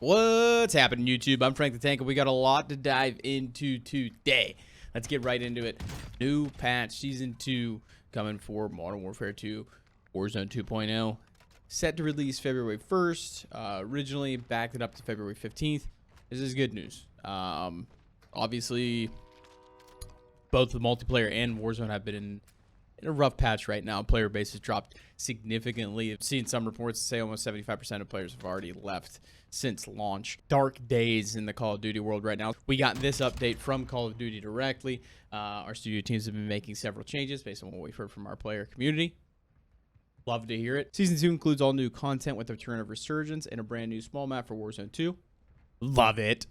What's happening, YouTube? I'm FrankDaTank, and we got a lot to dive into today. Let's get right into it. New patch, Season 2, coming for Modern Warfare 2, Warzone 2.0. Set to release February 1st. Originally backed it up to February 15th. This is good news. Obviously, both the multiplayer and Warzone have been in a rough patch right now. Player base has dropped significantly. I've seen some reports say almost 75% of players have already left since launch. Dark days in the Call of Duty world right now. We got this update from Call of Duty directly. Our studio teams have been making several changes based on what we've heard from our player community. Love to hear it. Season 2 includes all new content with the return of Resurgence and a brand new small map for Warzone 2. Love it.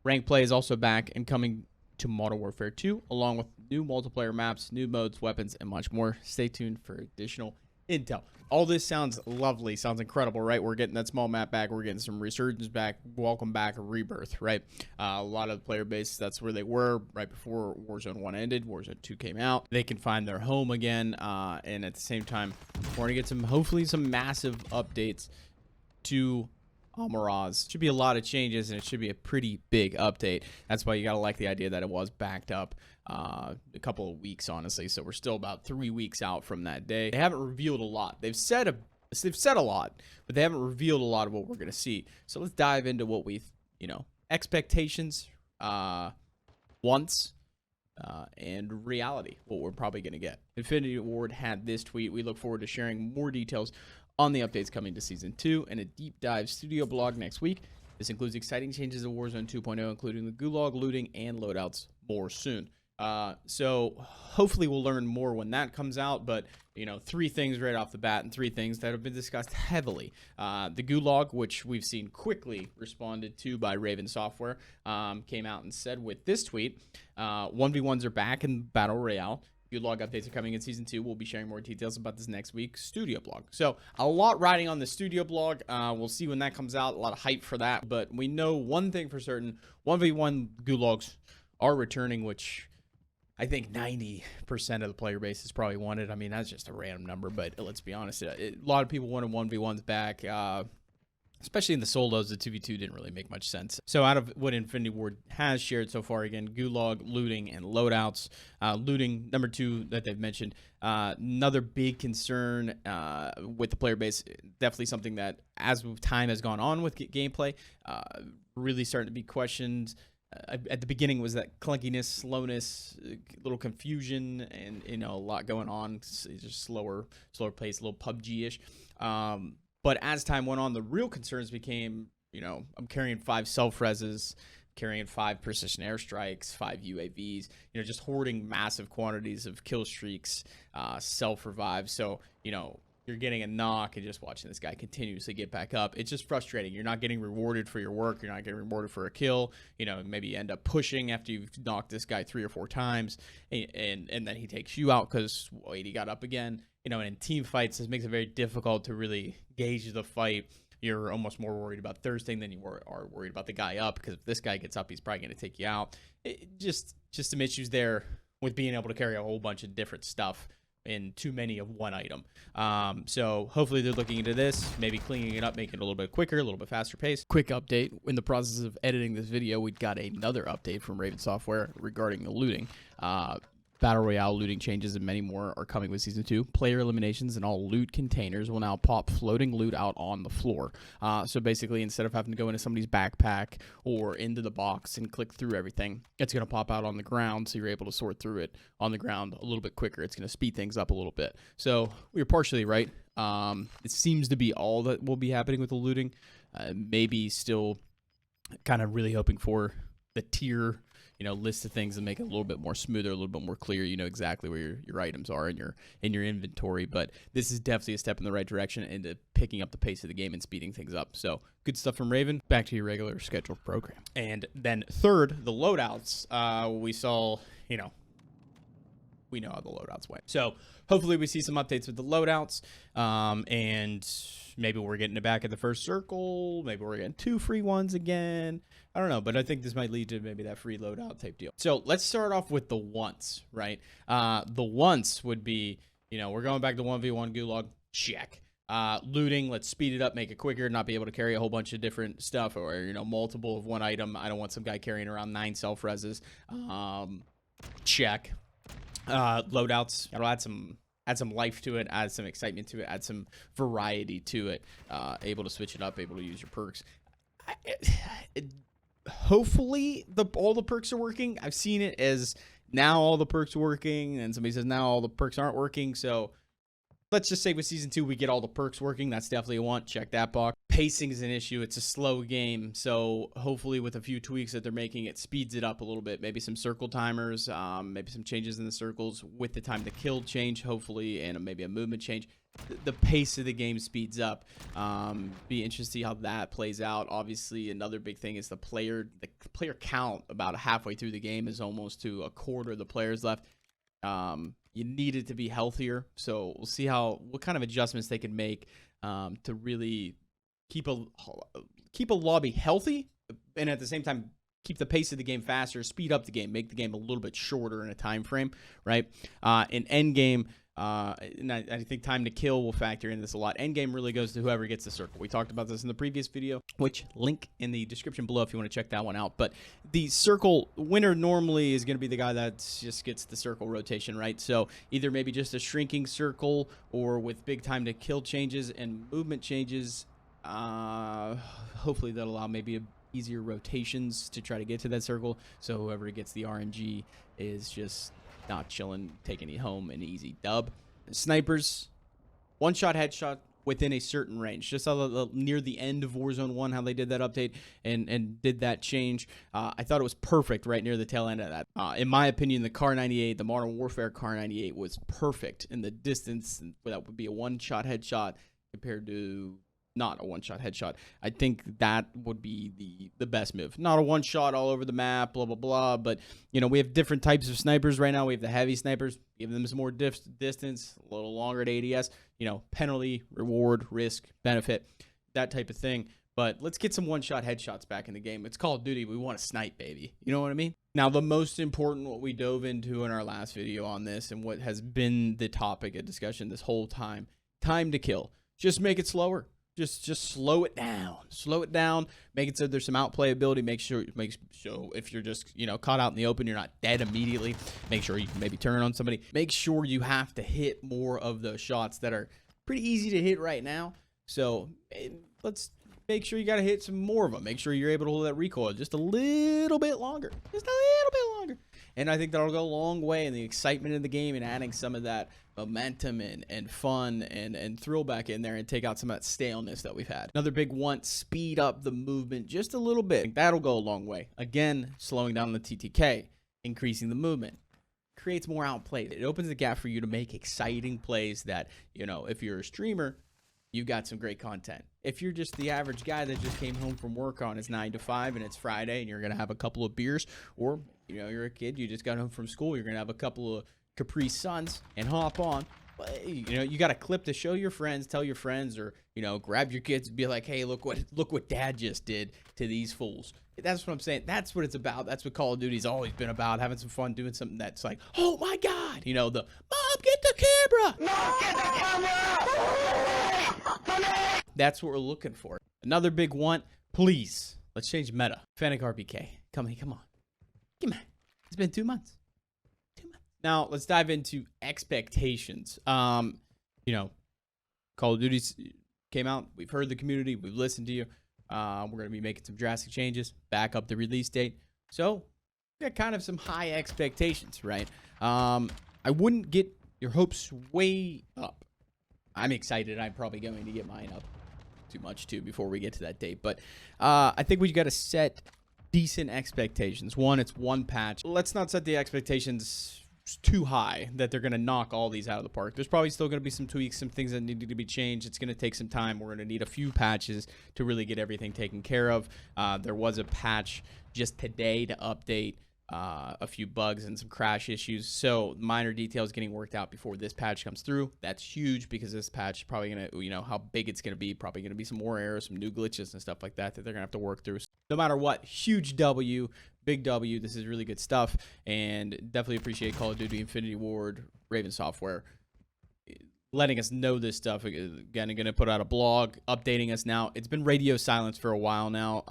Rank play is also back and coming to Modern Warfare 2, along with new multiplayer maps, new modes, weapons, and much more. Stay tuned for additional intel. All this sounds lovely, sounds incredible, right? We're getting that small map back, we're getting some Resurgence back, welcome back, a rebirth, right? A lot of the player base, that's where they were right before Warzone 1 ended. Warzone 2 came out. They can find their home again, and at the same time, we're going to get hopefully some massive updates to Miraz. Should be a lot of changes, and it should be a pretty big update. That's why you gotta like the idea that it was backed up a couple of weeks, honestly. So we're still about 3 weeks out from that day. They haven't revealed a lot. They've said a lot, but they haven't revealed a lot of what we're gonna see. So let's dive into what we've, expectations, wants, and reality, what we're probably gonna get. Infinity Ward had this tweet. We look forward to sharing more details on the updates coming to Season 2 and a deep dive studio blog next week. This includes exciting changes to Warzone 2.0, including the gulag, looting, and loadouts more soon. So hopefully we'll learn more when that comes out, but, 3 things right off the bat and 3 things that have been discussed heavily. The gulag, which we've seen quickly responded to by Raven Software, came out and said with this tweet, 1v1s are back in Battle Royale. Gulag updates are coming in Season 2. We'll be sharing more details about this next week's studio blog. So a lot riding on the studio blog. We'll see when that comes out. A lot of hype for that. But we know one thing for certain. 1v1 gulags are returning, which I think 90% of the player base has probably wanted. I mean, that's just a random number. But let's be honest. A lot of people wanted 1v1s back. Especially in the solos, the 2v2 didn't really make much sense. So out of what Infinity Ward has shared so far, again, gulag, looting, and loadouts. Looting, number 2 that they've mentioned. Another big concern with the player base, definitely something that as time has gone on with gameplay, really starting to be questioned. At the beginning was that clunkiness, slowness, a little confusion, and a lot going on. It's just slower pace, a little PUBG-ish. But as time went on, the real concerns became, I'm carrying 5 self-reses, carrying 5 precision airstrikes, 5 UAVs, just hoarding massive quantities of kill streaks, self-revives. So, you're getting a knock and just watching this guy continuously get back up. It's just frustrating. You're not getting rewarded for your work. You're not getting rewarded for a kill. Maybe you end up pushing after you've knocked this guy 3 or 4 times, and then he takes you out because, wait, he got up again. And in team fights, this makes it very difficult to really gauge the fight. You're almost more worried about thirsting than you are worried about the guy up, because if this guy gets up, he's probably going to take you out. Just some issues there with being able to carry a whole bunch of different stuff in too many of one item. So hopefully they're looking into this, maybe cleaning it up, making it a little bit quicker, a little bit faster pace. Quick update. In the process of editing this video, we got another update from Raven Software regarding the looting. Battle Royale looting changes and many more are coming with Season 2. Player eliminations and all loot containers will now pop floating loot out on the floor. So basically, instead of having to go into somebody's backpack or into the box and click through everything, it's going to pop out on the ground, so you're able to sort through it on the ground a little bit quicker. It's going to speed things up a little bit. So we were partially right. It seems to be all that will be happening with the looting. Maybe still kind of really hoping for the tier list of things and make it a little bit more smoother, a little bit more clear. Exactly where your items are in your inventory. But this is definitely a step in the right direction into picking up the pace of the game and speeding things up. So good stuff from Raven. Back to your regular scheduled program. And then third, the loadouts. We saw, we know how the loadouts went. So hopefully we see some updates with the loadouts, and maybe we're getting it back at the first circle. Maybe we're getting 2 free ones again. I don't know, but I think this might lead to maybe that free loadout type deal. So let's start off with the once, right? The once would be, we're going back to 1v1 gulag, check. Looting, let's speed it up, make it quicker, not be able to carry a whole bunch of different stuff, or, you know, multiple of one item. I don't want some guy carrying around 9 self-reses. Check. Loadouts, it'll add some life to it, add some excitement to it, add some variety to it. Able to switch it up, able to use your perks. Hopefully all the perks are working. I've seen it as now all the perks are working, and somebody says now all the perks aren't working. So let's just say with Season 2, we get all the perks working. That's definitely a want. Check that box. Pacing is an issue. It's a slow game. So hopefully with a few tweaks that they're making, it speeds it up a little bit. Maybe some circle timers, maybe some changes in the circles with the time to kill change, hopefully, and maybe a movement change. The pace of the game speeds up. Be interested to see how that plays out. Obviously, another big thing is the player count. About halfway through the game is almost to a quarter of the players left. You need it to be healthier, so we'll see what kind of adjustments they can make to really keep a lobby healthy, and at the same time keep the pace of the game faster, speed up the game, make the game a little bit shorter in a time frame, right? In endgame, and I think time to kill will factor in this a lot. Endgame really goes to whoever gets the circle. We talked about this in the previous video, which link in the description below if you want to check that one out. But the circle winner normally is going to be the guy that just gets the circle rotation, right? So either maybe just a shrinking circle, or with big time to kill changes and movement changes, hopefully that'll allow maybe easier rotations to try to get to that circle. So whoever gets the RNG is just not chilling, taking it home an easy dub. Snipers, one-shot headshot within a certain range. Just near the end of Warzone 1, how they did that update and did that change. I thought it was perfect right near the tail end of that. In my opinion, the Kar 98, the Modern Warfare Kar 98 was perfect in the distance. That would be a one-shot headshot compared to not a one-shot headshot. I think that would be the best move. Not a one-shot all over the map, blah, blah, blah. But, you know, we have different types of snipers right now. We have the heavy snipers. Give them some more distance, a little longer at ADS. You know, penalty, reward, risk, benefit, that type of thing. But let's get some one-shot headshots back in the game. It's Call of Duty. We want to snipe, baby. You know what I mean? Now, the most important, what we dove into in our last video on this, and what has been the topic of discussion this whole time, time to kill. Just make it slower. Just slow it down. Slow it down. Make it so there's some outplayability. Make sure if you're just, you know, caught out in the open, you're not dead immediately. Make sure you can maybe turn on somebody. Make sure you have to hit more of those shots that are pretty easy to hit right now. So let's make sure you got to hit some more of them. Make sure you're able to hold that recoil just a little bit longer. Just a little bit longer. And I think that'll go a long way in the excitement of the game and adding some of that momentum and fun and thrill back in there and take out some of that staleness that we've had. Another big one, speed up the movement just a little bit. That'll go a long way. Again, slowing down the TTK, increasing the movement, creates more outplay. It opens the gap for you to make exciting plays that, you know, if you're a streamer, you've got some great content. If you're just the average guy that just came home from work on his 9 to 5 and it's Friday and you're going to have a couple of beers, or, you know, you're a kid, you just got home from school, you're going to have a couple of Capri Suns and hop on. You know, you got a clip to show your friends, tell your friends, or, you know, grab your kids and be like, hey, look what dad just did to these fools. That's what I'm saying. That's what it's about. That's what Call of Duty's always been about, having some fun, doing something that's like, oh my God, you know, the mom, get the camera. Mom, get the camera. That's what we're looking for. Another big one, please, let's change meta. Fennec RPK. Come on. Come on. It's been 2 months. Now, let's dive into expectations. You know, Call of Duty came out. We've heard the community. We've listened to you. We're going to be making some drastic changes. Back up the release date. So, we got kind of some high expectations, right? I wouldn't get your hopes way up. I'm excited. I'm probably going to get mine up too much, too, before we get to that date. But I think we got to set decent expectations. One, it's one patch. Let's not set the expectations too high that they're going to knock all these out of the park. There's probably still going to be some tweaks, some things that need to be changed. It's going to take some time. We're going to need a few patches to really get everything taken care of. There was a patch just today to update a few bugs and some crash issues. So minor details getting worked out before this patch comes through. That's huge because this patch is probably going to, you know, how big it's going to be. Probably going to be some more errors, some new glitches and stuff like that they're going to have to work through. So no matter what, huge W, big W. This is really good stuff, and definitely appreciate Call of Duty, Infinity Ward, Raven Software. letting us know this stuff. Again, going to put out a blog, updating us now. It's been radio silence for a while now,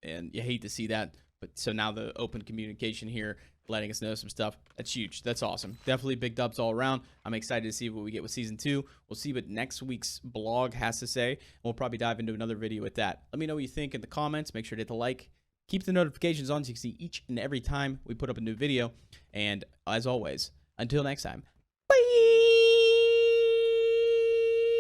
and you hate to see that. But so now the open communication here, letting us know some stuff. That's huge. That's awesome. Definitely big dubs all around. I'm excited to see what we get with Season 2. We'll see what next week's blog has to say. We'll probably dive into another video with that. Let me know what you think in the comments. Make sure to hit the like. Keep the notifications on so you can see each and every time we put up a new video. And as always, until next time, bye!